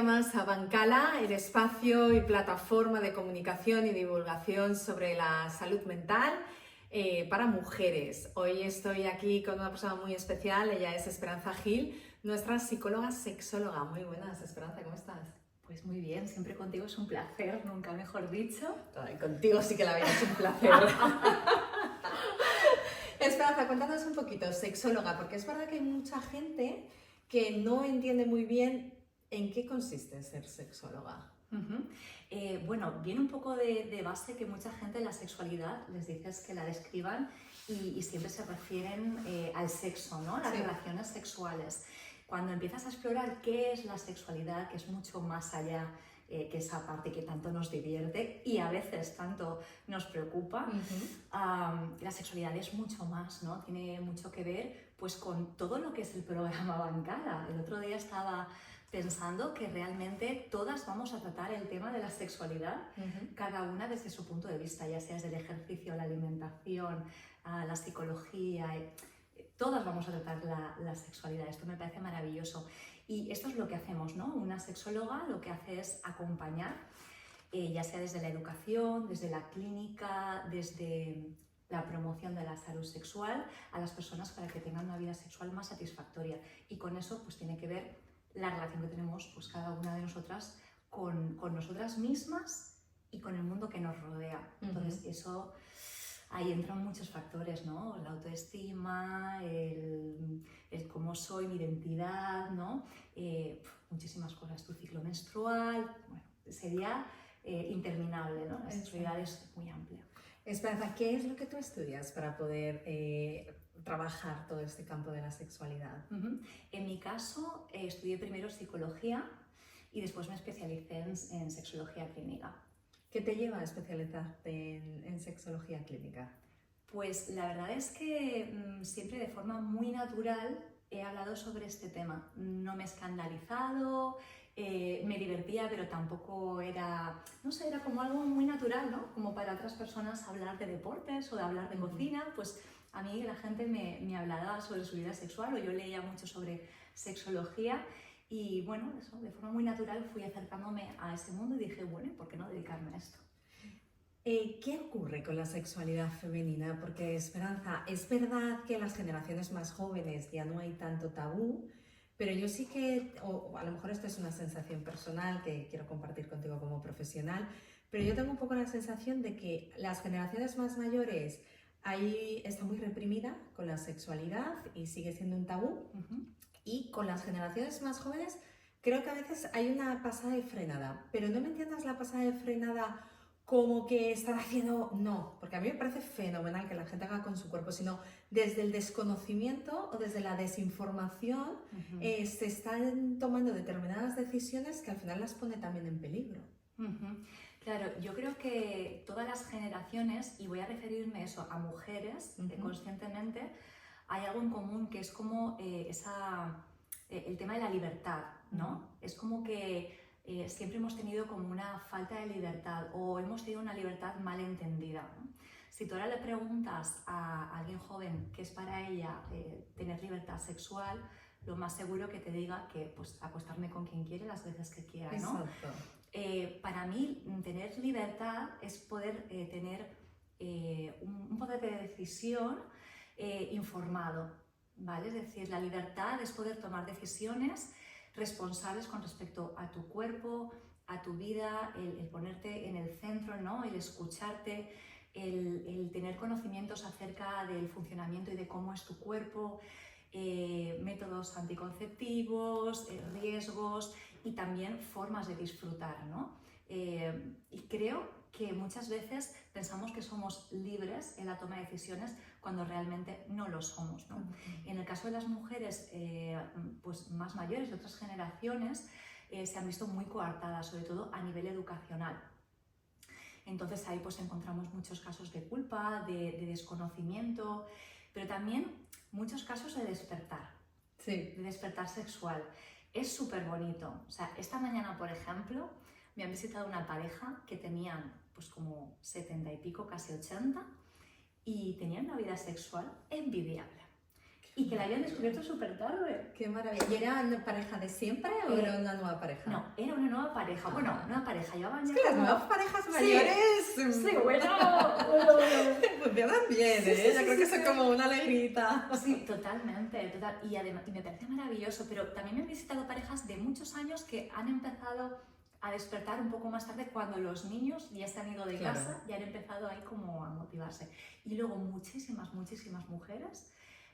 más a Bancala, el espacio y plataforma de comunicación y divulgación sobre la salud mental para mujeres. Hoy estoy aquí con una persona muy especial, ella es Esperanza Gil, nuestra psicóloga sexóloga. Muy buenas, Esperanza, ¿cómo estás? Pues muy bien, siempre contigo es un placer, nunca mejor dicho. Ay, contigo sí que la vida es un placer. Esperanza, cuéntanos un poquito, sexóloga, porque es verdad que hay mucha gente que no entiende muy bien en qué consiste ser sexóloga. Bueno, viene un poco de base que mucha gente la sexualidad les dices que la describan y siempre se refieren al sexo, ¿no? Las relaciones sexuales. Cuando empiezas a explorar qué es la sexualidad, que es mucho más allá que esa parte que tanto nos divierte y a veces tanto nos preocupa, la sexualidad es mucho más, ¿no? Tiene mucho que ver pues, con todo lo que es el programa Bancala. El otro día estaba pensando que realmente todas vamos a tratar el tema de la sexualidad, cada una desde su punto de vista, ya sea desde el ejercicio, la alimentación, la psicología, todas vamos a tratar la sexualidad. Esto me parece maravilloso. Y esto es lo que hacemos, ¿no? Una sexóloga lo que hace es acompañar, ya sea desde la educación, desde la clínica, desde la promoción de la salud sexual, a las personas para que tengan una vida sexual más satisfactoria. Y con eso pues tiene que ver la relación que tenemos pues, cada una de nosotras con nosotras mismas y con el mundo que nos rodea. Entonces eso, ahí entran muchos factores, ¿no? La autoestima, el cómo soy, mi identidad, ¿no? Muchísimas cosas, tu ciclo menstrual, bueno, sería interminable, ¿no? La sexualidad es muy amplia. Esperanza, ¿qué es lo que tú estudias para poder trabajar todo este campo de la sexualidad? En mi caso, estudié primero psicología y después me especialicé en sexología clínica. ¿Qué te lleva a especializarte en sexología clínica? Pues la verdad es que siempre de forma muy natural he hablado sobre este tema. No me he escandalizado, me divertía, pero tampoco era, no sé, era como algo muy natural, ¿no? Como para otras personas hablar de deportes o de hablar de cocina, pues a mí la gente me hablaba sobre su vida sexual o yo leía mucho sobre sexología y bueno, eso, de forma muy natural fui acercándome a ese mundo y dije, bueno, ¿por qué no dedicarme a esto? ¿Qué ocurre con la sexualidad femenina? Porque, Esperanza, es verdad que en las generaciones más jóvenes ya no hay tanto tabú, pero yo sí que, o a lo mejor esto es una sensación personal que quiero compartir contigo como profesional, pero yo tengo un poco la sensación de que las generaciones más mayores ahí está muy reprimida con la sexualidad y sigue siendo un tabú, y con las generaciones más jóvenes creo que a veces hay una pasada de frenada, pero no me entiendas la pasada de frenada como que están haciendo, no, porque a mí me parece fenomenal que la gente haga con su cuerpo, sino desde el desconocimiento o desde la desinformación se están tomando determinadas decisiones que al final las pone también en peligro. Claro, yo creo que todas las generaciones, y voy a referirme eso a mujeres conscientemente, hay algo en común que es como el tema de la libertad, ¿no? Es como que siempre hemos tenido como una falta de libertad o hemos tenido una libertad mal entendida, ¿no? Si tú ahora le preguntas a alguien joven qué es para ella tener libertad sexual, lo más seguro que te diga que pues acostarme con quien quiere las veces que quiera, ¿no? Exacto. Para mí, tener libertad es poder tener un poder de decisión informado, ¿vale? Es decir, la libertad es poder tomar decisiones responsables con respecto a tu cuerpo, a tu vida, el ponerte en el centro, ¿no? El escucharte, el tener conocimientos acerca del funcionamiento y de cómo es tu cuerpo, métodos anticonceptivos, riesgos y también formas de disfrutar, ¿no? Y creo que muchas veces pensamos que somos libres en la toma de decisiones cuando realmente no lo somos, ¿no? En el caso de las mujeres pues más mayores de otras generaciones se han visto muy coartadas, sobre todo a nivel educacional. Entonces ahí pues encontramos muchos casos de culpa, de desconocimiento, pero también muchos casos de despertar, de despertar sexual. Es súper bonito. O sea, esta mañana, por ejemplo, me han visitado una pareja que tenían pues como 70 y pico, casi 80, y tenían una vida sexual envidiable. y que la habían descubierto súper tarde. Qué maravilla. ¿Y era una pareja de siempre o era una nueva pareja? No, era una nueva pareja. Bueno, nueva pareja. Llevaban Es ya que las como... nuevas parejas mayores Sí, bueno. funcionan bien, Sí, ¿eh? sí, Yo sí, creo que sí, son sí. como una alegrita. Sí, totalmente, total. Y además, y me parece maravilloso, pero también me han visitado parejas de muchos años que han empezado a despertar un poco más tarde cuando los niños ya se han ido de Claro. casa y han empezado ahí como a motivarse. Y luego muchísimas mujeres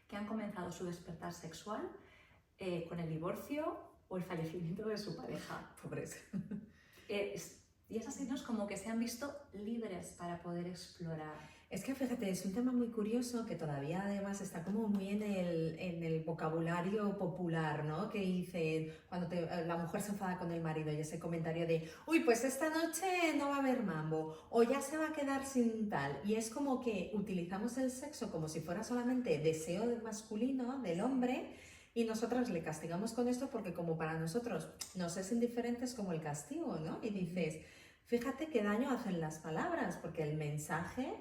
que han comenzado su despertar sexual con el divorcio o el fallecimiento de su pareja. Pobres. Y es así, ¿no? Es como que se han visto libres para poder explorar. Es que fíjate, es un tema muy curioso que todavía además está como muy en el vocabulario popular, ¿no? Que dicen cuando la mujer se enfada con el marido y ese comentario de uy, pues esta noche no va a haber mambo o ya se va a quedar sin tal. Y es como que utilizamos el sexo como si fuera solamente deseo masculino del hombre y nosotras le castigamos con esto porque como para nosotros nos es indiferente es como el castigo, ¿no? Y dices, fíjate qué daño hacen las palabras porque el mensaje...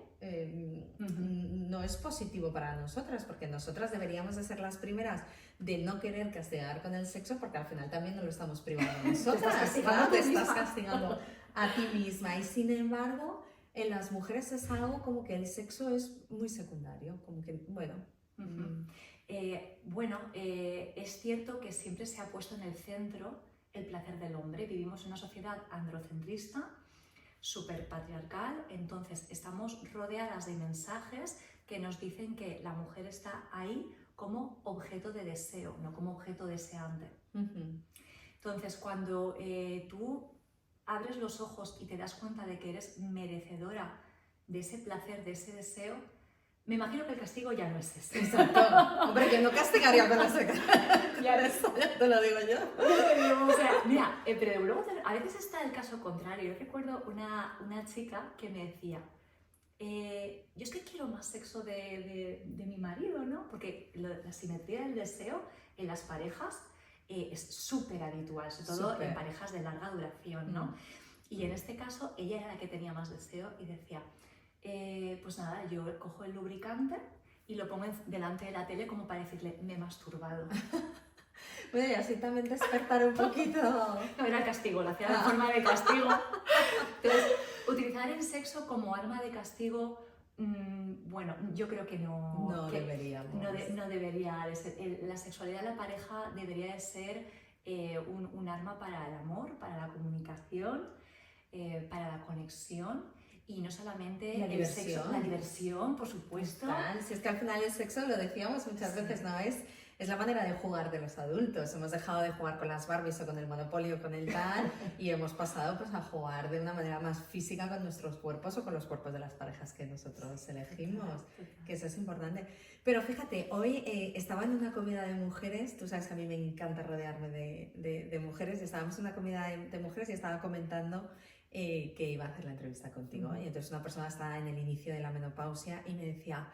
no es positivo para nosotras, porque nosotras deberíamos de ser las primeras de no querer castigar con el sexo, porque al final también nos lo estamos privando nosotras, te estás castigando a ti misma, y sin embargo en las mujeres es algo como que el sexo es muy secundario, como que, bueno... Es cierto que siempre se ha puesto en el centro el placer del hombre. Vivimos en una sociedad androcentrista, súper patriarcal, entonces estamos rodeadas de mensajes que nos dicen que la mujer está ahí como objeto de deseo, no como objeto deseante. Entonces, cuando tú abres los ojos y te das cuenta de que eres merecedora de ese placer, de ese deseo, me imagino que el castigo ya no es ese. Exacto. Hombre, yo no castigaría con la seca. Ya te lo digo yo. O sea, mira, pero luego a veces está el caso contrario. Yo recuerdo una chica que me decía, yo es que quiero más sexo de mi marido, ¿no? Porque la simetría del deseo en las parejas es súper habitual, sobre todo en parejas de larga duración, ¿no? Y en este caso, ella era la que tenía más deseo y decía, pues nada, yo cojo el lubricante y lo pongo delante de la tele como para decirle, me he masturbado. Bueno, y así también despertar un poquito. No era castigo, lo hacía de forma de castigo. Entonces, utilizar el sexo como arma de castigo, bueno, yo creo que no. No deberíamos. No debería de ser. La sexualidad de la pareja debería de ser un arma para el amor, para la comunicación, para la conexión. Y no solamente la el diversión. Sexo, la diversión, por supuesto. Si es que al final el sexo, lo decíamos muchas veces, ¿no? Es la manera de jugar de los adultos. Hemos dejado de jugar con las Barbies o con el Monopoly o con el tal y hemos pasado pues, a jugar de una manera más física con nuestros cuerpos o con los cuerpos de las parejas que nosotros elegimos, que eso es importante. Pero fíjate, hoy estaba en una comida de mujeres, tú sabes que a mí me encanta rodearme de mujeres, y estábamos en una comida de mujeres y estaba comentando que iba a hacer la entrevista contigo. Y entonces una persona estaba en el inicio de la menopausia y me decía,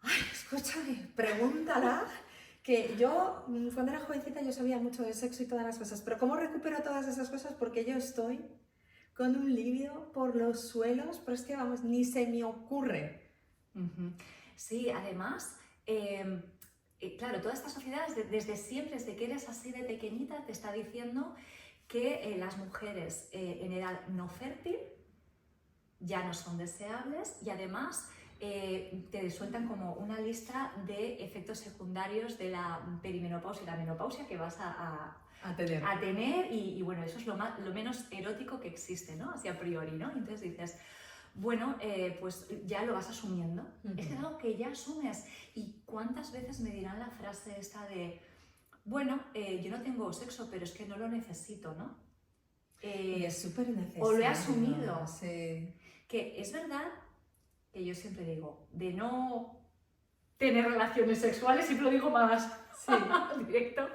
ay, escúchame, pregúntala, que yo cuando era jovencita yo sabía mucho de sexo y todas las cosas, pero ¿cómo recupero todas esas cosas? Porque yo estoy con un libido por los suelos, pero es que vamos, ni se me ocurre. Sí, además, claro, toda esta sociedad desde siempre, desde que eres así de pequeñita, te está diciendo que las mujeres en edad no fértil ya no son deseables y además te sueltan como una lista de efectos secundarios de la perimenopausia y la menopausia que vas a tener y bueno, eso es lo menos erótico que existe, ¿no? Así a priori, ¿no? Y entonces dices, bueno, pues ya lo vas asumiendo. Es que es algo que ya asumes. ¿Y cuántas veces me dirán la frase esta de bueno, yo no tengo sexo, pero es que no lo necesito, ¿no? Y es súper necesario. O lo he asumido. Sí. Que es verdad que yo siempre digo, de no tener relaciones sexuales, siempre lo digo más directo,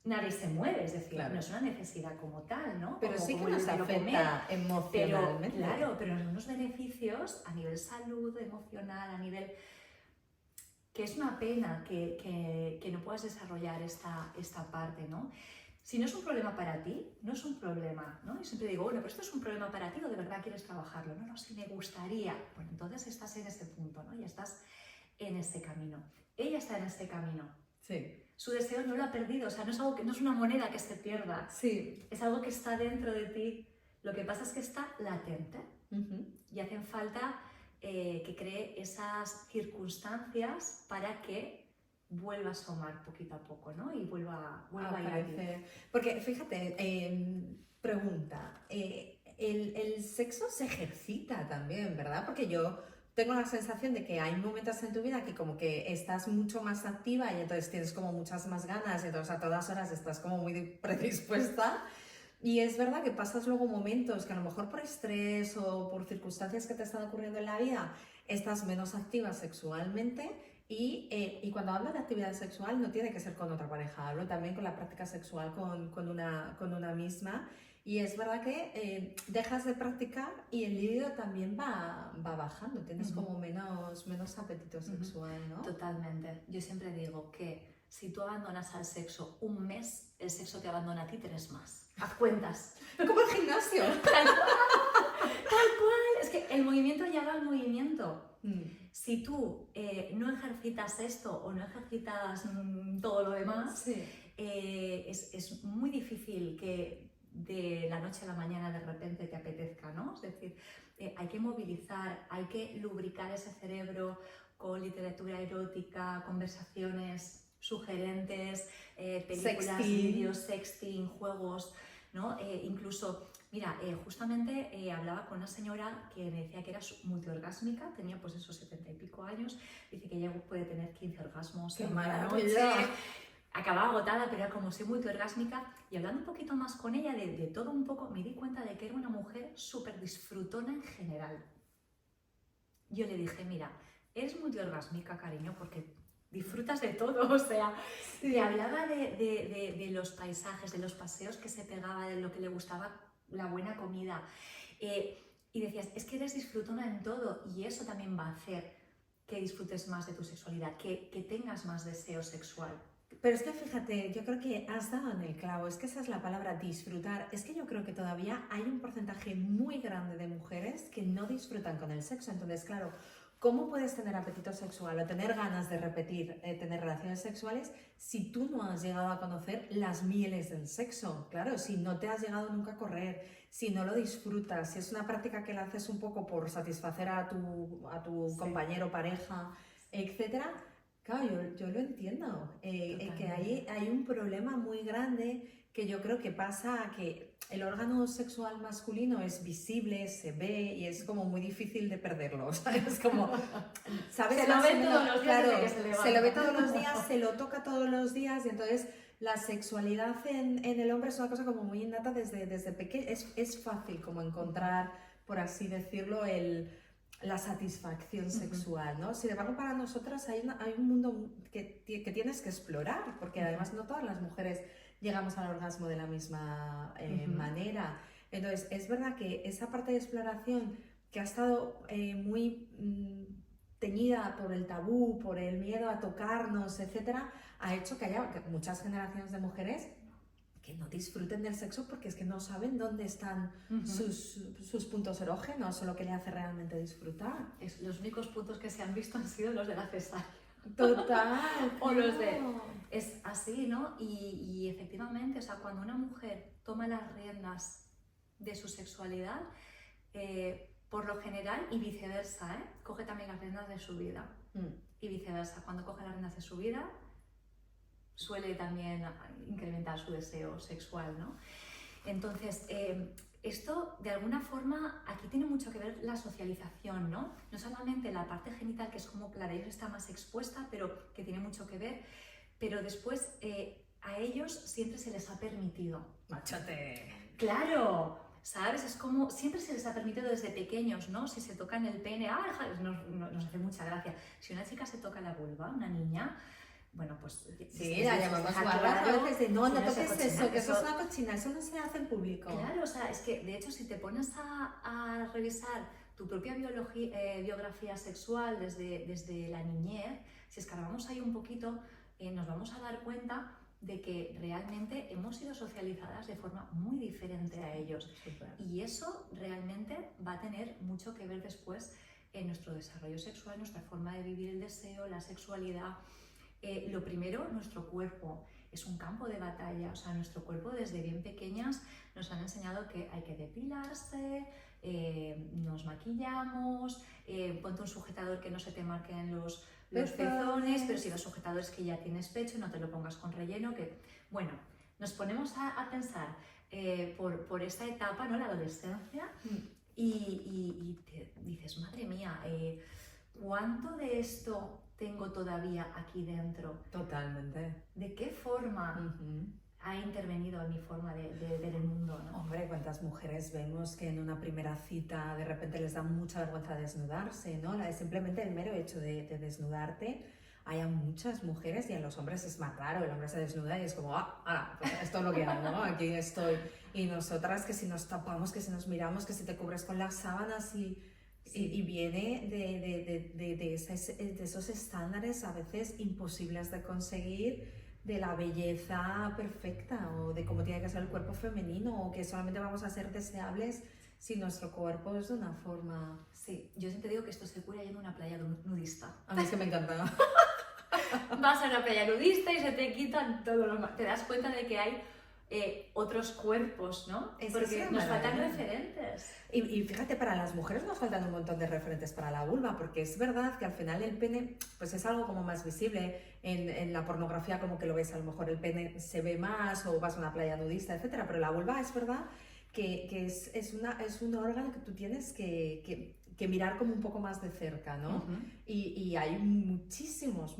nadie se muere, es decir, no es una necesidad como tal, ¿no? Pero como, sí como que nos afecta emocionalmente. Pero en unos beneficios a nivel salud, emocional, a nivel... que es una pena que no puedas desarrollar esta parte, ¿no? Si no es un problema para ti, no es un problema, ¿no? Yo siempre digo, bueno, pero esto es un problema para ti o de verdad quieres trabajarlo. No, si me gustaría. Bueno, entonces estás en ese punto, ¿no? Ya estás en este camino. Ella está en este camino. Sí. Su deseo no lo ha perdido, o sea, no es algo que, no es una moneda que se pierda. Sí. Es algo que está dentro de ti. Lo que pasa es que está latente y hacen falta que cree esas circunstancias para que vuelva a asomar poquito a poco, ¿no? Y vuelva a aparecer. Porque fíjate, pregunta, el sexo se ejercita también, ¿verdad? Porque yo tengo la sensación de que hay momentos en tu vida que como que estás mucho más activa y entonces tienes como muchas más ganas y entonces a todas horas estás como muy predispuesta. Y es verdad que pasas luego momentos que a lo mejor por estrés o por circunstancias que te están ocurriendo en la vida estás menos activa sexualmente y cuando hablo de actividad sexual no tiene que ser con otra pareja, hablo también con la práctica sexual con una misma. Y es verdad que dejas de practicar y el libido también va bajando, tienes como menos apetito sexual, ¿no? Totalmente. Yo siempre digo que si tú abandonas al sexo un mes, el sexo te abandona a ti 3 más. Haz cuentas. Como el gimnasio. Tal cual. Tal cual. Es que el movimiento lleva al movimiento. Si tú no ejercitas esto o no ejercitas todo lo demás, sí. Es muy difícil que de la noche a la mañana de repente te apetezca, ¿no? Es decir, hay que movilizar, hay que lubricar ese cerebro con literatura erótica, conversaciones sugerentes, películas, vídeos, sexting, juegos, ¿no? Incluso, mira, justamente hablaba con una señora que me decía que era multiorgásmica, tenía pues esos 70 y pico años, dice que ella puede tener 15 orgasmos ¡Qué en una maravilla! noche. Acababa agotada, pero era como soy multiorgásmica, y hablando un poquito más con ella de todo un poco, me di cuenta de que era una mujer súper disfrutona en general. Yo le dije, mira, eres multiorgásmica, cariño, porque disfrutas de todo, o sea, sí. te hablaba de los paisajes, de los paseos que se pegaba, de lo que le gustaba, la buena comida, y decías, es que eres disfrutona en todo, y eso también va a hacer que disfrutes más de tu sexualidad, que tengas más deseo sexual. Pero es que fíjate, yo creo que has dado en el clavo, es que esa es la palabra, disfrutar. Es que yo creo que todavía hay un porcentaje muy grande de mujeres que no disfrutan con el sexo. Entonces, claro, ¿cómo puedes tener apetito sexual o tener ganas de repetir, tener relaciones sexuales si tú no has llegado a conocer las mieles del sexo? Claro, si no te has llegado nunca a correr, si no lo disfrutas, si es una práctica que la haces un poco por satisfacer a tu compañero, pareja, etcétera. Claro, yo lo entiendo, que hay un problema muy grande que yo creo que pasa a que el órgano sexual masculino es visible, se ve y es como muy difícil de perderlo, ¿sabes? Como, ¿sabes? Se lo ve todos los días, claro, desde que se levanta. se lo ve todos los días, se lo toca todos los días y entonces la sexualidad en el hombre es una cosa como muy innata desde pequeño, es fácil como encontrar, por así decirlo, la satisfacción sexual, ¿no? Sin embargo, para nosotras hay un mundo que tienes que explorar, porque además no todas las mujeres llegamos al orgasmo de la misma manera. Entonces, es verdad que esa parte de exploración que ha estado muy teñida por el tabú, por el miedo a tocarnos, etcétera, ha hecho que haya muchas generaciones de mujeres que no disfruten del sexo porque es que no saben dónde están sus puntos erógenos o lo que le hace realmente disfrutar. Los únicos puntos que se han visto han sido los de la cesárea. Total. O los de... Es así, ¿no? Y efectivamente, o sea, cuando una mujer toma las riendas de su sexualidad, por lo general, y viceversa, coge también las riendas de su vida. Y viceversa, cuando coge las riendas de su vida, suele también incrementar su deseo sexual, ¿no? Entonces, esto de alguna forma, aquí tiene mucho que ver la socialización, ¿no? No solamente la parte genital, que es como para ellos está más expuesta, pero que tiene mucho que ver, pero después a ellos siempre se les ha permitido. ¡Machate! ¡Claro! ¿Sabes? Es como, siempre se les ha permitido desde pequeños, ¿no? Si se tocan el pene, nos hace mucha gracia. Si una chica se toca la vulva, una niña, bueno, pues... Sí, la llamamos guarra a veces de no toques eso, que eso es una cochina, eso no se hace en público. Claro, o sea, es que de hecho si te pones a revisar tu propia biografía sexual desde la niñez, si escarbamos ahí un poquito, nos vamos a dar cuenta de que realmente hemos sido socializadas de forma muy diferente a ellos. Super. Y eso realmente va a tener mucho que ver después en nuestro desarrollo sexual, nuestra forma de vivir el deseo, la sexualidad. Lo primero, nuestro cuerpo es un campo de batalla. O sea, nuestro cuerpo desde bien pequeñas nos han enseñado que hay que depilarse, nos maquillamos, ponte un sujetador que no se te marquen los pezones, pero si los sujetadores que ya tienes pecho, no te lo pongas con relleno. Que, bueno, nos ponemos a pensar por esta etapa, ¿no? La adolescencia, y te dices, madre mía, ¿cuánto de esto tengo todavía aquí dentro? Totalmente. ¿De qué forma ha intervenido en mi forma de ver el mundo, ¿no? Hombre, cuántas mujeres vemos que en una primera cita de repente les da mucha vergüenza desnudarse, ¿no? Simplemente el mero hecho de desnudarte. Hay a muchas mujeres y a los hombres es más raro, el hombre se desnuda y es como, pues esto es lo que hago, ¿no? Aquí estoy. Y nosotras que si nos tapamos, que si nos miramos, que si te cubres con las sábanas y viene de esos estándares a veces imposibles de conseguir, de la belleza perfecta o de cómo tiene que ser el cuerpo femenino o que solamente vamos a ser deseables si nuestro cuerpo es de una forma... Sí, yo siempre digo que esto se cura yendo a una playa nudista. A mí es que me encanta. Vas a una playa nudista y se te quitan todo lo más. Te das cuenta de que hay otros cuerpos, ¿no? Porque nos faltan referentes. Y fíjate, para las mujeres nos faltan un montón de referentes para la vulva, porque es verdad que al final el pene pues es algo como más visible. En la pornografía como que lo ves, a lo mejor el pene se ve más o vas a una playa nudista, etcétera, pero la vulva es verdad que es un órgano que tú tienes que mirar como un poco más de cerca, ¿no? Y hay muchísimos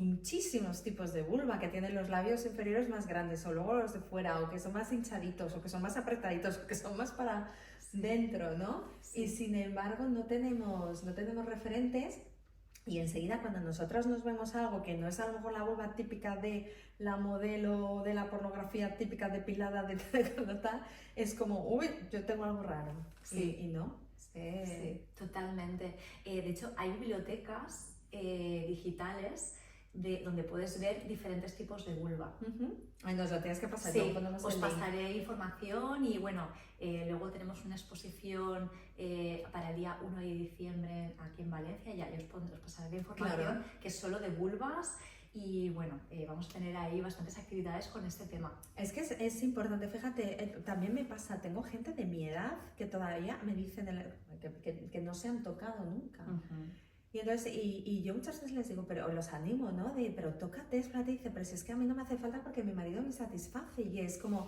tipos de vulva que tienen los labios inferiores más grandes o luego los de fuera o que son más hinchaditos o que son más apretaditos o que son más para dentro, ¿no? Sí. Y sin embargo no tenemos referentes. Y enseguida cuando nosotras nos vemos algo que no es a lo mejor la vulva típica de la modelo de la pornografía típica depilada de tal, es como, uy, yo tengo algo raro. Sí. Y no. Sí, totalmente. De hecho, hay bibliotecas digitales donde puedes ver diferentes tipos de vulva. Ay, nos lo tienes que pasar. Sí, os pasaré información y bueno, luego tenemos una exposición para el día 1 de diciembre aquí en Valencia, ya os pasaré la información, claro, que es solo de vulvas. Y bueno, vamos a tener ahí bastantes actividades con este tema. Es que es importante, fíjate, también me pasa, tengo gente de mi edad que todavía me dicen que no se han tocado nunca. Y entonces, y yo muchas veces les digo, pero los animo, ¿no? Pero tócate, espérate, dice, pero si es que a mí no me hace falta porque mi marido me satisface. Y es como,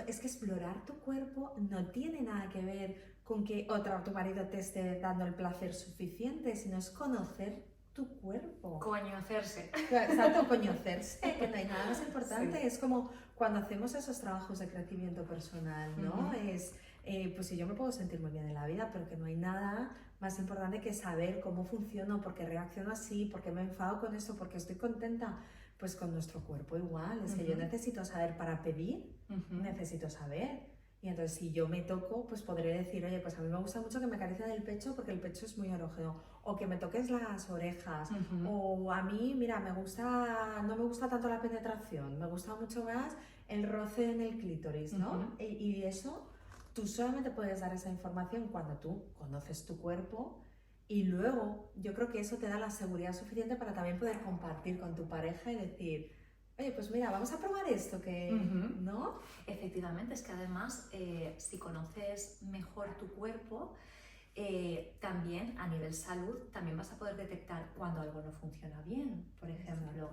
es que explorar tu cuerpo no tiene nada que ver con que tu marido te esté dando el placer suficiente, sino es conocer tu cuerpo. Conocerse. Exacto, conocerse, que no hay nada más importante. Sí. Es como cuando hacemos esos trabajos de crecimiento personal, ¿no? Es, pues si yo me puedo sentir muy bien en la vida, pero que no hay nada más importante que saber cómo funciono, por qué reacciono así, por qué me enfado con esto, por qué estoy contenta. Pues con nuestro cuerpo igual, es que yo necesito saber para pedir, necesito saber. Y entonces si yo me toco, pues podré decir, oye, pues a mí me gusta mucho que me acaricien el pecho porque el pecho es muy erógeno, o que me toques las orejas, o a mí, mira, no me gusta tanto la penetración, me gusta mucho más el roce en el clítoris, ¿no? Y eso, tú solamente puedes dar esa información cuando tú conoces tu cuerpo y luego yo creo que eso te da la seguridad suficiente para también poder compartir con tu pareja y decir, oye, pues mira, vamos a probar esto, que, ¿no? Efectivamente, es que además, si conoces mejor tu cuerpo, también a nivel salud, también vas a poder detectar cuando algo no funciona bien, por ejemplo.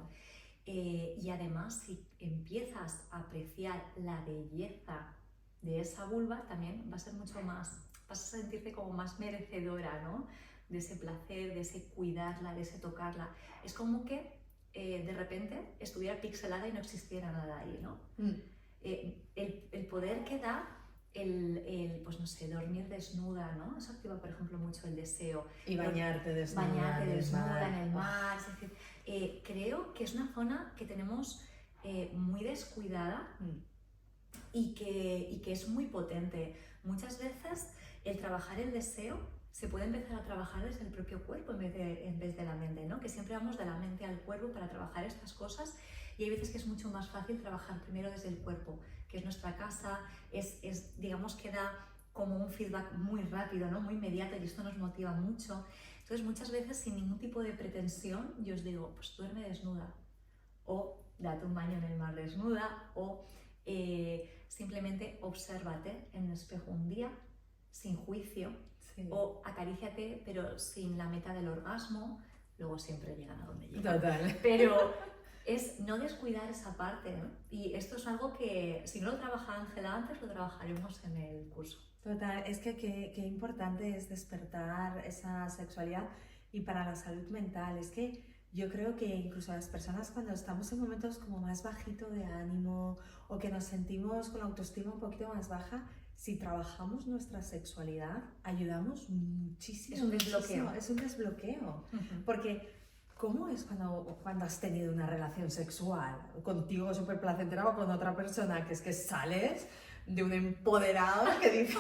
Y además, si empiezas a apreciar la belleza de esa vulva, también va a ser mucho más, vas a sentirte como más merecedora, ¿no? De ese placer, de ese cuidarla, de ese tocarla. Es como que de repente estuviera pixelada y no existiera nada ahí, ¿no? El poder que da pues no sé, dormir desnuda, ¿no? Eso activa, por ejemplo, mucho el deseo. Y bañarte desnuda. Bañarte desnuda en el mar. Es decir, creo que es una zona que tenemos muy descuidada y que es muy potente. Muchas veces el trabajar el deseo se puede empezar a trabajar desde el propio cuerpo en vez de la mente, ¿no? Que siempre vamos de la mente al cuerpo para trabajar estas cosas y hay veces que es mucho más fácil trabajar primero desde el cuerpo, que es nuestra casa, digamos que da como un feedback muy rápido, ¿no? Muy inmediato y esto nos motiva mucho. Entonces muchas veces sin ningún tipo de pretensión yo os digo, pues duerme desnuda o date un baño en el mar desnuda o simplemente obsérvate en el espejo un día sin juicio o acaríciate pero sin la meta del orgasmo, luego siempre llegan a donde llegan. Total. Pero es no descuidar esa parte, ¿no? Y esto es algo que si no lo trabaja Ángela antes, lo trabajaremos en el curso. Total, es que qué importante es despertar esa sexualidad y para la salud mental. Es que yo creo que incluso las personas cuando estamos en momentos como más bajito de ánimo o que nos sentimos con la autoestima un poquito más baja, si trabajamos nuestra sexualidad, ayudamos muchísimo. Es un desbloqueo. Es un desbloqueo. Porque ¿cómo es cuando has tenido una relación sexual contigo súper placentera o con otra persona que es que sales de un empoderado que dices,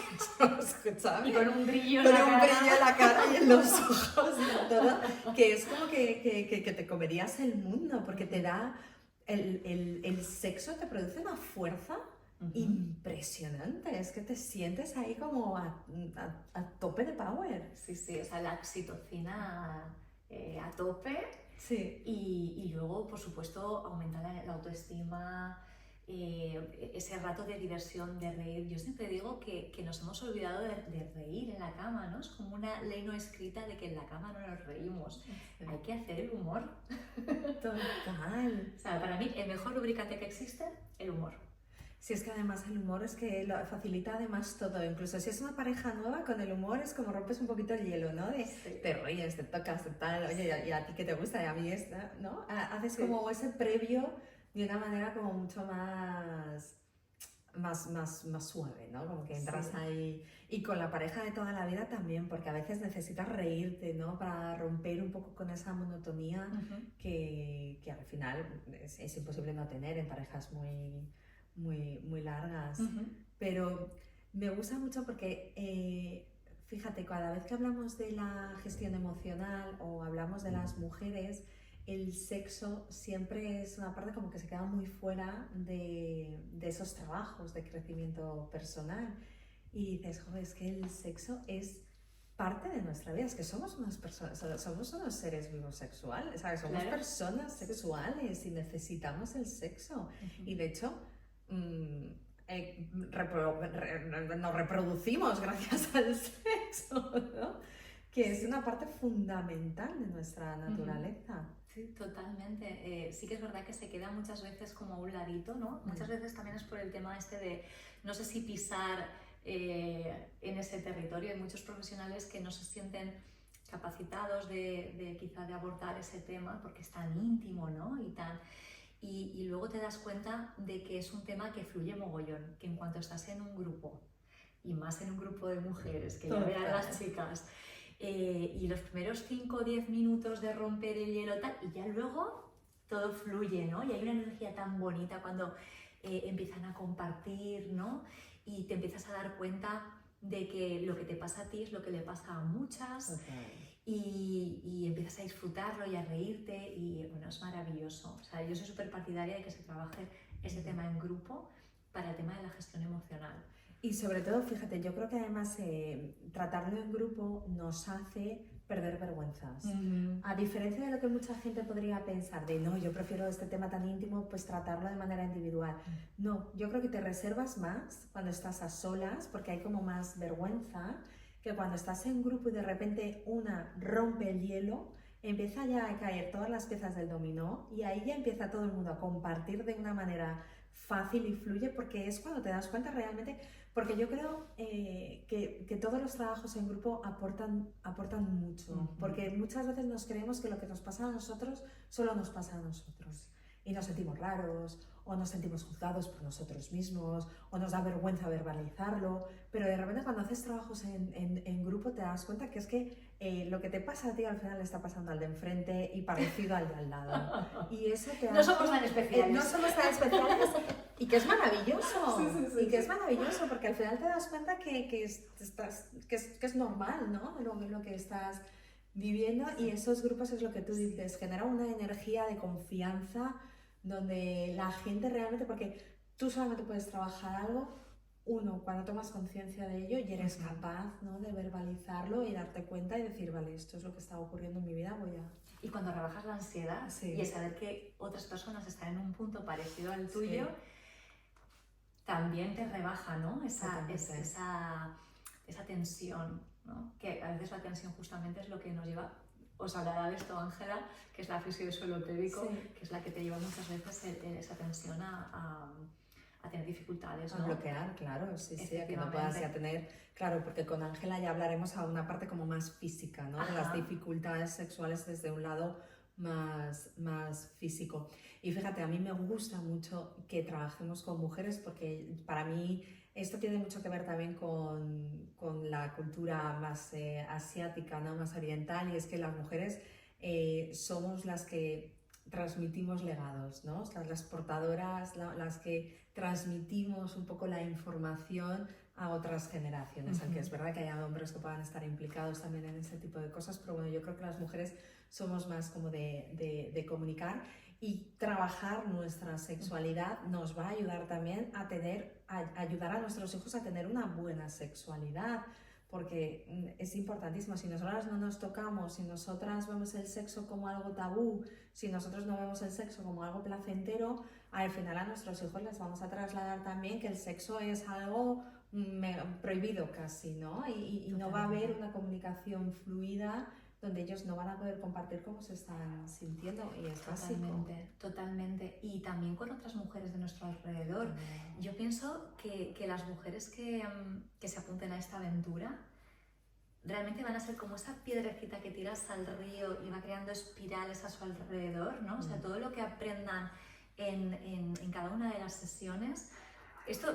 ¿sabes? Y con un brillo en la cara y en los ojos y todo, que es como que te comerías el mundo, porque te da, el sexo te produce una fuerza impresionante, es que te sientes ahí como a tope de power. Sí, sí, o sea, la oxitocina a tope. Sí. Y luego, por supuesto, aumenta la autoestima, ese rato de diversión, de reír. Yo siempre digo que nos hemos olvidado de reír en la cama, ¿no? Es como una ley no escrita de que en la cama no nos reímos. Sí. Hay que hacer el humor. Total. O sea, para mí el mejor lubricante que existe, el humor. Si es que además el humor es que lo facilita además todo, incluso si es una pareja nueva, con el humor es como rompes un poquito el hielo, ¿no? Te ríes, te tocas, tal, oye, y a ti que te gusta, y a mí esta, ¿no? Haces como ese previo de una manera como mucho más suave, ¿no? Como que entras ahí, y con la pareja de toda la vida también, porque a veces necesitas reírte, ¿no? Para romper un poco con esa monotonía que al final es imposible no tener en parejas muy largas, pero me gusta mucho porque fíjate, cada vez que hablamos de la gestión emocional o hablamos de las mujeres, el sexo siempre es una parte como que se queda muy fuera de esos trabajos de crecimiento personal y dices, joder, es que el sexo es parte de nuestra vida, es que somos unas personas, somos unos seres vivos sexuales, ¿sabes? Somos personas sexuales y necesitamos el sexo y de hecho nos reproducimos gracias al sexo, ¿no? Que es una parte fundamental de nuestra naturaleza. Sí, totalmente. Sí que es verdad que se queda muchas veces como a un ladito, ¿no? Muchas veces también es por el tema este de, no sé si pisar en ese territorio. Hay muchos profesionales que no se sienten capacitados quizá de abordar ese tema porque es tan íntimo, ¿no? Y luego te das cuenta de que es un tema que fluye mogollón, que en cuanto estás en un grupo, y más en un grupo de mujeres, que ya verán las chicas, y los primeros 5 o 10 minutos de romper el hielo tal, y ya luego todo fluye, ¿no? Y hay una energía tan bonita cuando empiezan a compartir, ¿no? Y te empiezas a dar cuenta de que lo que te pasa a ti es lo que le pasa a muchas. Y empiezas a disfrutarlo y a reírte y bueno, es maravilloso. O sea, yo soy súper partidaria de que se trabaje ese tema en grupo para el tema de la gestión emocional. Y sobre todo, fíjate, yo creo que además tratarlo en grupo nos hace perder vergüenzas. A diferencia de lo que mucha gente podría pensar de no, yo prefiero este tema tan íntimo, pues tratarlo de manera individual. No, yo creo que te reservas más cuando estás a solas porque hay como más vergüenza que cuando estás en grupo y de repente una rompe el hielo, empieza ya a caer todas las piezas del dominó y ahí ya empieza todo el mundo a compartir de una manera fácil y fluye porque es cuando te das cuenta realmente, porque yo creo que todos los trabajos en grupo aportan mucho, porque muchas veces nos creemos que lo que nos pasa a nosotros solo nos pasa a nosotros y nos sentimos raros o nos sentimos juzgados por nosotros mismos o nos da vergüenza verbalizarlo, pero de repente cuando haces trabajos en grupo te das cuenta que es que lo que te pasa a ti al final le está pasando al de enfrente y parecido al de al lado. Y eso te no somos tan especiales. No somos tan especiales y que es maravilloso. Sí, que es maravilloso porque al final te das cuenta que es normal, ¿no? Lo que estás viviendo y esos grupos es lo que tú dices, genera una energía de confianza donde la gente realmente, porque tú solamente puedes trabajar algo uno, cuando tomas conciencia de ello y eres capaz, ¿no?, de verbalizarlo y darte cuenta y decir, vale, esto es lo que está ocurriendo en mi vida, voy a... Y cuando rebajas la ansiedad y el saber que otras personas están en un punto parecido al tuyo, también te rebaja, ¿no? Esa tensión, ¿no? Que a veces la tensión justamente es lo que nos lleva... Os hablará de esto Ángela, que es la fisio de suelo pélvico, que es la que te lleva muchas veces esa tensión a tener dificultades, ¿no? A bloquear, claro, sí, a que no puedas ya tener... Claro, porque con Ángela ya hablaremos a una parte como más física, ¿no? De las dificultades sexuales desde un lado más físico. Y fíjate, a mí me gusta mucho que trabajemos con mujeres porque para mí esto tiene mucho que ver también con la cultura más asiática, ¿no?, más oriental, y es que las mujeres somos las que transmitimos legados, ¿no? O sea, las portadoras, las que transmitimos un poco la información a otras generaciones, aunque es verdad que haya hombres que puedan estar implicados también en ese tipo de cosas, pero bueno, yo creo que las mujeres somos más como de comunicar, y trabajar nuestra sexualidad nos va a ayudar también a ayudar a nuestros hijos a tener una buena sexualidad, porque es importantísimo. Si nosotras no nos tocamos, si nosotras vemos el sexo como algo tabú, si nosotros no vemos el sexo como algo placentero, al final a nuestros hijos les vamos a trasladar también que el sexo es algo prohibido casi, ¿no? Y no va a haber una comunicación fluida donde ellos no van a poder compartir cómo se están sintiendo, y es básico. Totalmente. Y también con otras mujeres de nuestro alrededor. Yo pienso que las mujeres que se apunten a esta aventura realmente van a ser como esa piedrecita que tiras al río y va creando espirales a su alrededor, ¿no? O sea, todo lo que aprendan en cada una de las sesiones, esto...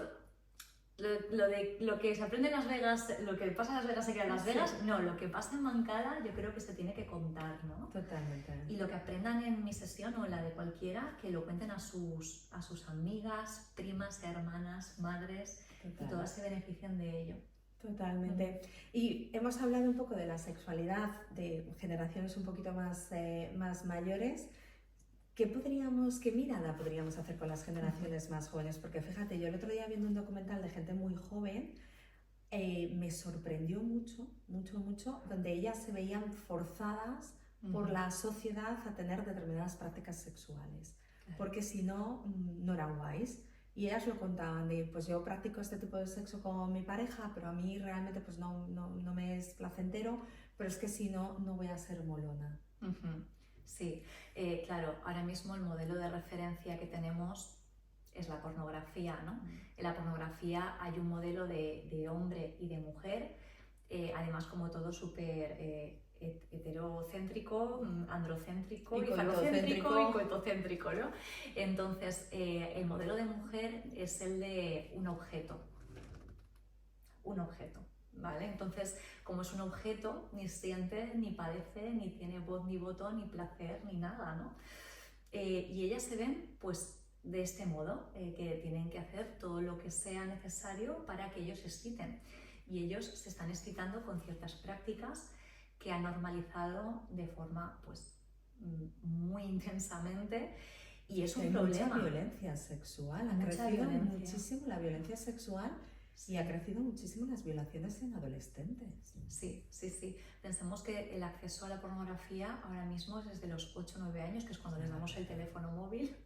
Lo que se aprende en Las Vegas, lo que pasa en Las Vegas se queda en Las Vegas, no, lo que pasa en Mancala yo creo que se tiene que contar, ¿no? Totalmente. Y lo que aprendan en mi sesión o en la de cualquiera, que lo cuenten a sus amigas, primas, hermanas, madres, y todas se beneficien de ello. Totalmente. Y hemos hablado un poco de la sexualidad de generaciones un poquito más mayores. ¿Qué mirada podríamos hacer con las generaciones más jóvenes? Porque fíjate, yo el otro día viendo un documental de gente muy joven, me sorprendió mucho, donde ellas se veían forzadas por la sociedad a tener determinadas prácticas sexuales, porque si no, no eran guays. Y ellas lo contaban de, pues yo practico este tipo de sexo con mi pareja, pero a mí realmente pues no me es placentero, pero es que si no, no voy a ser molona. Sí, claro, ahora mismo el modelo de referencia que tenemos es la pornografía, ¿no? En la pornografía hay un modelo de hombre y de mujer, además como todo súper heterocéntrico, androcéntrico y falocéntrico y coetocéntrico, ¿no? Entonces, el modelo de mujer es el de un objeto, ¿vale? Entonces, como es un objeto, ni siente, ni padece, ni tiene voz, ni voto, ni placer, ni nada, ¿no? Y ellas se ven, pues, de este modo, que tienen que hacer todo lo que sea necesario para que ellos se exciten. Y ellos se están excitando con ciertas prácticas que han normalizado de forma, pues, muy intensamente, y es un problema. Mucha violencia sexual, ha crecido muchísimo la violencia sexual. Sí. Y ha crecido muchísimo las violaciones en adolescentes. Sí. Pensemos que el acceso a la pornografía ahora mismo es desde los 8 o 9 años, que es cuando les damos el teléfono móvil,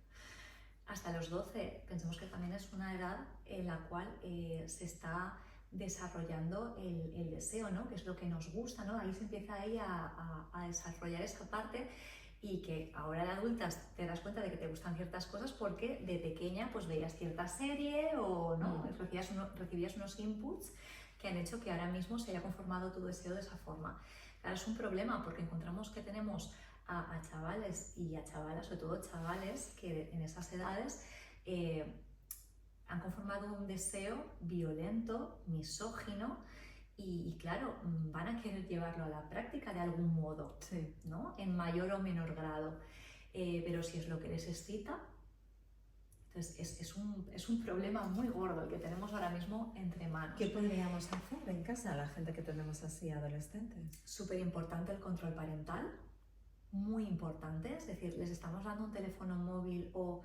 hasta los 12. Pensemos que también es una edad en la cual se está desarrollando el deseo, ¿no? Que es lo que nos gusta, ¿no? Ahí se empieza ahí a desarrollar esa parte, y que ahora de adultas te das cuenta de que te gustan ciertas cosas porque de pequeña pues veías cierta serie o no, recibías unos inputs que han hecho que ahora mismo se haya conformado tu deseo de esa forma. Claro, es un problema porque encontramos que tenemos a chavales y a chavalas, sobre todo chavales, que en esas edades han conformado un deseo violento, misógino, y claro, van a querer llevarlo a la práctica de algún modo, sí, ¿no? En mayor o menor grado. Pero si es lo que les excita, entonces es un problema muy gordo el que tenemos ahora mismo entre manos. ¿Qué podríamos hacer en casa la gente que tenemos así, adolescentes? Súper importante el control parental, muy importante, es decir, les estamos dando un teléfono móvil o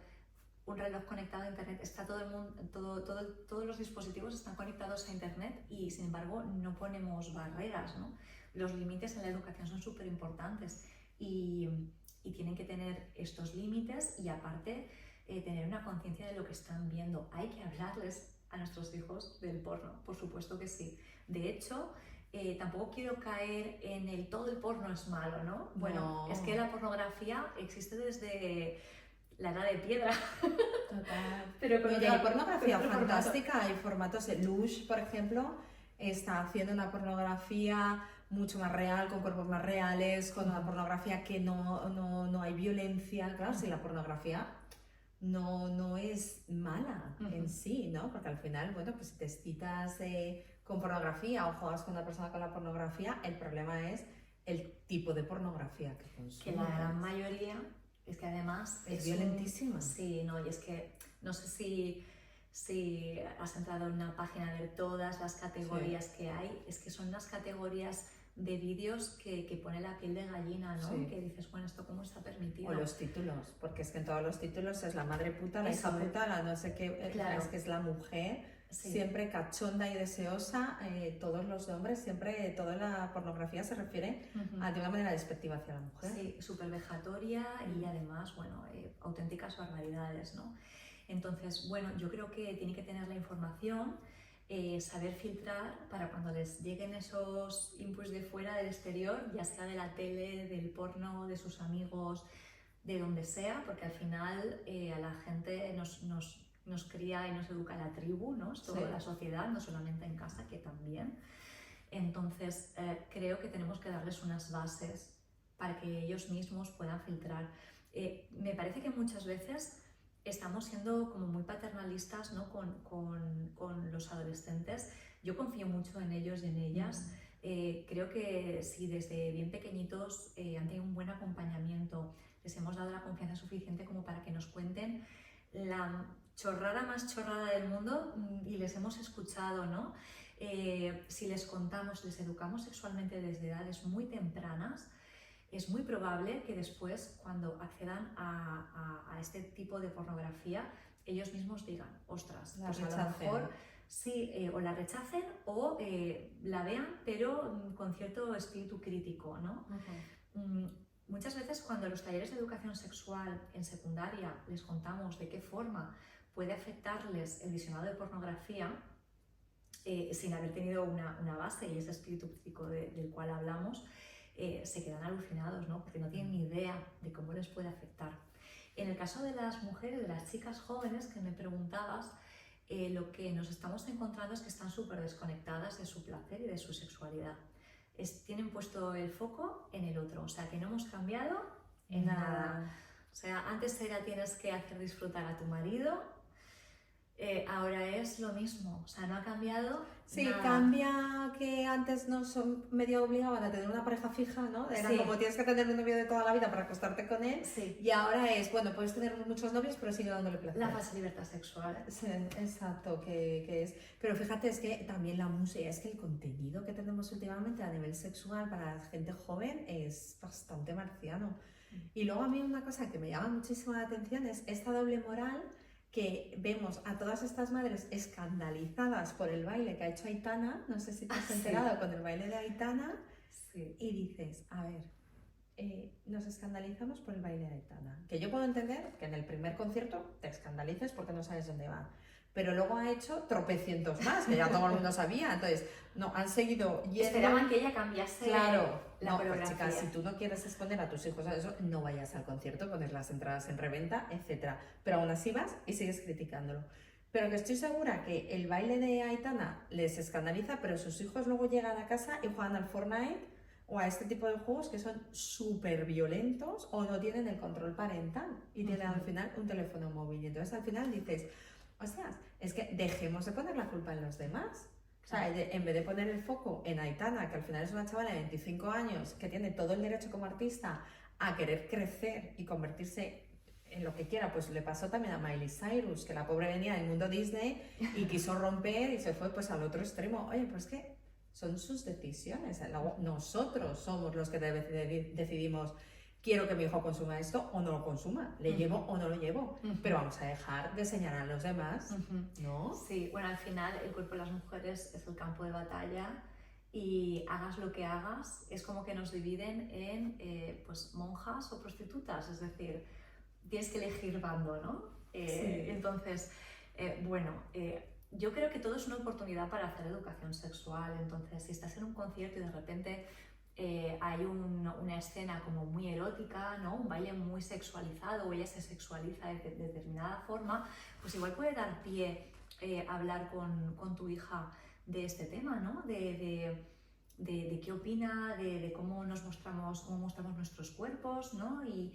un reloj conectado a internet, está todo el mundo, todos los dispositivos están conectados a internet y sin embargo no ponemos barreras, ¿no? Los límites en la educación son súper importantes y tienen que tener estos límites y aparte tener una conciencia de lo que están viendo. Hay que hablarles a nuestros hijos del porno, por supuesto que sí. De hecho, tampoco quiero caer en el todo el porno es malo, ¿no? Bueno, No. es que la pornografía existe desde la edad de piedra. Total. Pero con Oye, hay pornografía con otro fantástica, hay formatos. Lush, por ejemplo, está haciendo una pornografía mucho más real, con cuerpos más reales, con una pornografía que no hay violencia. Claro, si la pornografía no es mala en sí, ¿no? Porque al final, bueno, pues si te excitas con pornografía o juegas con una persona con la pornografía, el problema es el tipo de pornografía que consumes. Que la gran mayoría es que además es violentísima. Sí, no, y es que no sé si has entrado en una página de todas las categorías que hay, es que son las categorías de vídeos que pone la piel de gallina, ¿no? Sí. Que dices, bueno, ¿esto cómo está permitido? O los títulos, porque es que en todos los títulos es la madre puta, la hija puta, la no sé qué, claro. Es que es la mujer, sí. Siempre cachonda y deseosa, todos los hombres, siempre toda la pornografía se refiere de una manera despectiva hacia la mujer. Sí, súper vejatoria y además, bueno, auténticas barbaridades, ¿no? Entonces, bueno, yo creo que tiene que tener la información, saber filtrar para cuando les lleguen esos inputs de fuera, del exterior, ya sea de la tele, del porno, de sus amigos, de donde sea, porque al final a la gente nos cría y nos educa la tribu, ¿no? Es toda la sociedad, no solamente en casa, que también. Entonces, creo que tenemos que darles unas bases para que ellos mismos puedan filtrar. Me parece que muchas veces estamos siendo como muy paternalistas, ¿no? con los adolescentes. Yo confío mucho en ellos y en ellas. Creo que si desde bien pequeñitos han tenido un buen acompañamiento, les hemos dado la confianza suficiente como para que nos cuenten la chorrada más chorrada del mundo y les hemos escuchado, ¿no? Si les contamos, les educamos sexualmente desde edades muy tempranas, es muy probable que después, cuando accedan a este tipo de pornografía, ellos mismos digan, ostras, la pues rechacen. A lo mejor sí, o la rechacen o la vean, pero con cierto espíritu crítico, ¿no? Muchas veces cuando en los talleres de educación sexual en secundaria les contamos de qué forma puede afectarles el visionado de pornografía, sin haber tenido una base y ese espíritu crítico del cual hablamos, se quedan alucinados, ¿no? Porque no tienen ni idea de cómo les puede afectar. En el caso de las mujeres, de las chicas jóvenes que me preguntabas, lo que nos estamos encontrando es que están súper desconectadas de su placer y de su sexualidad. Tienen puesto el foco en el otro, o sea que no hemos cambiado en nada. O sea, antes era tienes que hacer disfrutar a tu marido, ahora es lo mismo, o sea, no ha cambiado. Sí, nada. cambia que antes nos medio obligaban a tener una pareja fija, ¿no? Era como tienes que tener un novio de toda la vida para acostarte con él. Sí. Y ahora es, bueno, puedes tener muchos novios, pero sigue dándole placer. La falsa libertad sexual. Sí, exacto, que es. Pero fíjate, es que también la música, es que el contenido que tenemos últimamente a nivel sexual para la gente joven es bastante marciano. Y luego a mí una cosa que me llama muchísimo la atención es esta doble moral que vemos a todas estas madres escandalizadas por el baile que ha hecho Aitana, no sé si te has enterado con el baile de Aitana, y dices, a ver, nos escandalizamos por el baile de Aitana, que yo puedo entender que en el primer concierto te escandalices porque no sabes dónde va, pero luego ha hecho tropecientos más, que ya todo el mundo sabía, entonces, no, han seguido yendo... Esperaban que ella cambiase la coreografía. Pues chicas, si tú no quieres exponer a tus hijos a eso, no vayas al concierto, pones las entradas en reventa, etc. Pero aún así vas y sigues criticándolo. Pero que estoy segura que el baile de Aitana les escandaliza, pero sus hijos luego llegan a casa y juegan al Fortnite o a este tipo de juegos que son súper violentos o no tienen el control parental y tienen al final un teléfono móvil. Y entonces al final dices, hostias, es que dejemos de poner la culpa en los demás. O sea, en vez de poner el foco en Aitana, que al final es una chavala de 25 años que tiene todo el derecho como artista a querer crecer y convertirse en lo que quiera, pues le pasó también a Miley Cyrus, que la pobre venía del mundo Disney y quiso romper y se fue pues al otro extremo. Oye, pues que son sus decisiones. Luego nosotros somos los que decidimos quiero que mi hijo consuma esto o no lo consuma, le llevo o no lo llevo, pero vamos a dejar de señalar a los demás, ¿no? Sí, bueno, al final el cuerpo de las mujeres es el campo de batalla y hagas lo que hagas, es como que nos dividen en pues monjas o prostitutas, es decir, tienes que elegir bando, ¿no? Sí. Entonces, yo creo que todo es una oportunidad para hacer educación sexual. Entonces, si estás en un concierto y de repente hay una escena como muy erótica, ¿no? Un baile muy sexualizado o ella se sexualiza de determinada forma, pues igual puede dar pie a hablar con tu hija de este tema, ¿no? De qué opina, de cómo cómo mostramos nuestros cuerpos, ¿no? Y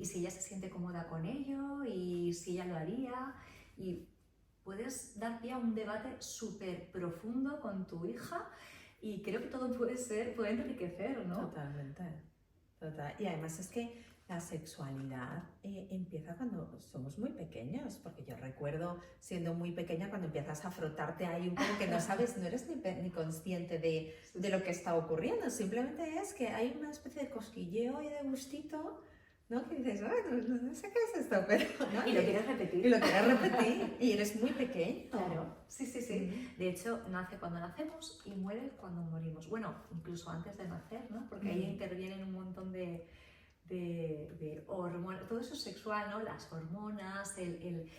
si ella se siente cómoda con ello y si ella lo haría. Y puedes dar pie a un debate súper profundo con tu hija y creo que todo puede enriquecer, ¿no? Totalmente, total. Y además es que la sexualidad empieza cuando somos muy pequeños, porque yo recuerdo siendo muy pequeña cuando empiezas a frotarte ahí un poco que no sabes, no eres ni consciente de lo que está ocurriendo, simplemente es que hay una especie de cosquilleo y de gustito, ¿no? Que dices, no sé qué es esto, pero... ¿no? Y lo quieres repetir. Y lo quieres repetir, y eres muy pequeño. Claro, sí. De hecho, nace cuando nacemos y muere cuando morimos. Bueno, incluso antes de nacer, ¿no? Porque ahí intervienen un montón de hormonas, todo eso es sexual, ¿no? Las hormonas, el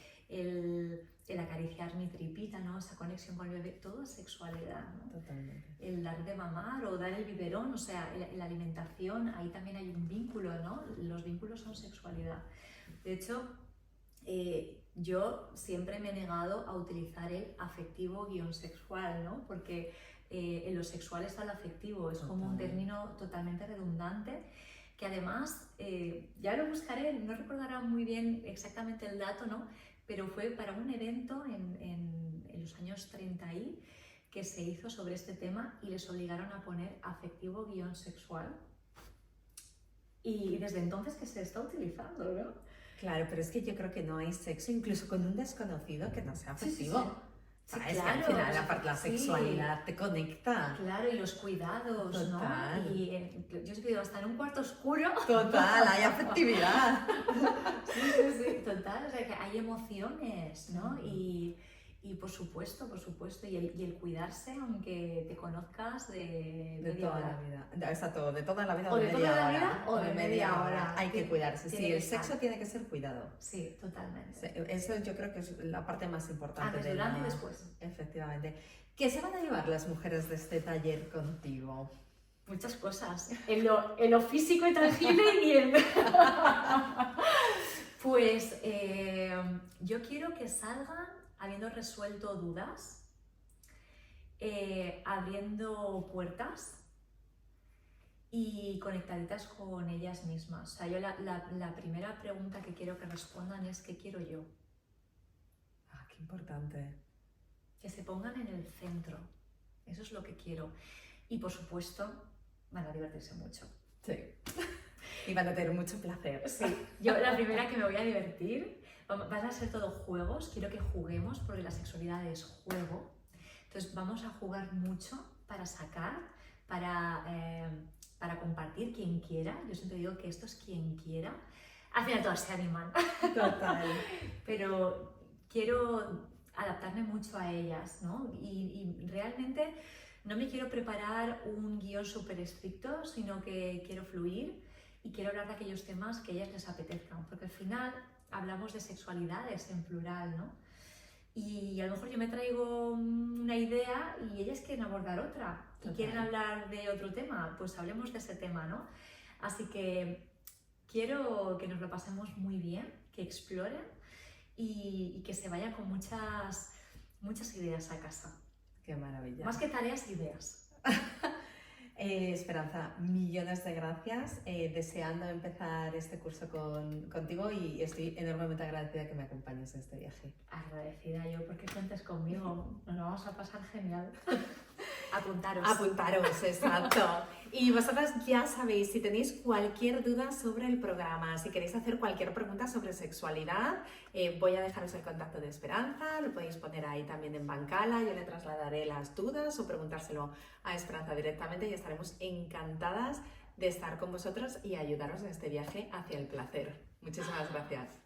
acariciar mi tripita, ¿no? Esa conexión con el bebé, todo es sexualidad, ¿no? Totalmente. El dar de mamar o dar el biberón, o sea, la alimentación, ahí también hay un vínculo, ¿no? Los vínculos son sexualidad. De hecho, yo siempre me he negado a utilizar el afectivo-sexual, ¿no? Porque en lo sexual está lo afectivo, es como un término totalmente redundante que además, ya lo buscaré, no recordará muy bien exactamente el dato, ¿no? Pero fue para un evento en los años 30 que se hizo sobre este tema y les obligaron a poner afectivo-sexual. Y desde entonces que se está utilizando, ¿no? Claro, pero es que yo creo que no hay sexo, incluso con un desconocido, que no sea afectivo. Sí, ¿Sabes? claro, que al final la sexualidad te conecta. Claro, y los cuidados, Total. ¿no? Y yo os digo, hasta en un cuarto oscuro. Total, hay afectividad. Sí, total, o sea que hay emociones, ¿no? Y por supuesto, y el cuidarse, aunque te conozcas de toda hora. la vida. Exacto, de toda la vida o de media toda la hora. vida o de media hora. Hay que cuidarse. Sí, que el sexo tiene que ser cuidado. Sí, totalmente. Sí, eso yo creo que es la parte más importante. Antes, durante y después. Efectivamente. ¿Qué se van a llevar las mujeres de este taller contigo? Muchas cosas. En lo físico y tangible y en... Pues yo quiero que salgan habiendo resuelto dudas, abriendo puertas y conectaditas con ellas mismas. O sea, yo la primera pregunta que quiero que respondan es ¿qué quiero yo? Ah, qué importante. Que se pongan en el centro. Eso es lo que quiero. Y por supuesto, van a divertirse mucho. Sí. Y van a tener mucho placer. Sí, yo la primera que me voy a divertir, van a ser todo juegos, quiero que juguemos porque la sexualidad es juego. Entonces vamos a jugar mucho para sacar, para compartir quien quiera. Yo siempre digo que esto es quien quiera. Al final todas se animan. Total. Pero quiero adaptarme mucho a ellas, ¿no? Y realmente no me quiero preparar un guión súper estricto, sino que quiero fluir y quiero hablar de aquellos temas que a ellas les apetezcan, porque al final hablamos de sexualidades en plural, ¿no? Y a lo mejor yo me traigo una idea y ellas quieren abordar otra. Total. Y quieren hablar de otro tema, pues hablemos de ese tema, ¿no? Así que quiero que nos lo pasemos muy bien, que exploren y que se vayan con muchas ideas a casa. Qué maravilla. Más que tareas, ideas. Esperanza, millones de gracias. Deseando empezar este curso contigo y estoy enormemente agradecida que me acompañes en este viaje. Agradecida yo porque cuentes conmigo. Nos vamos a pasar genial. Apuntaros. Apuntaros, exacto. Y vosotras ya sabéis, si tenéis cualquier duda sobre el programa, si queréis hacer cualquier pregunta sobre sexualidad, voy a dejaros el contacto de Esperanza, lo podéis poner ahí también en Bancala, yo le trasladaré las dudas o preguntárselo a Esperanza directamente y estaremos encantadas de estar con vosotros y ayudaros en este viaje hacia el placer. Muchísimas gracias.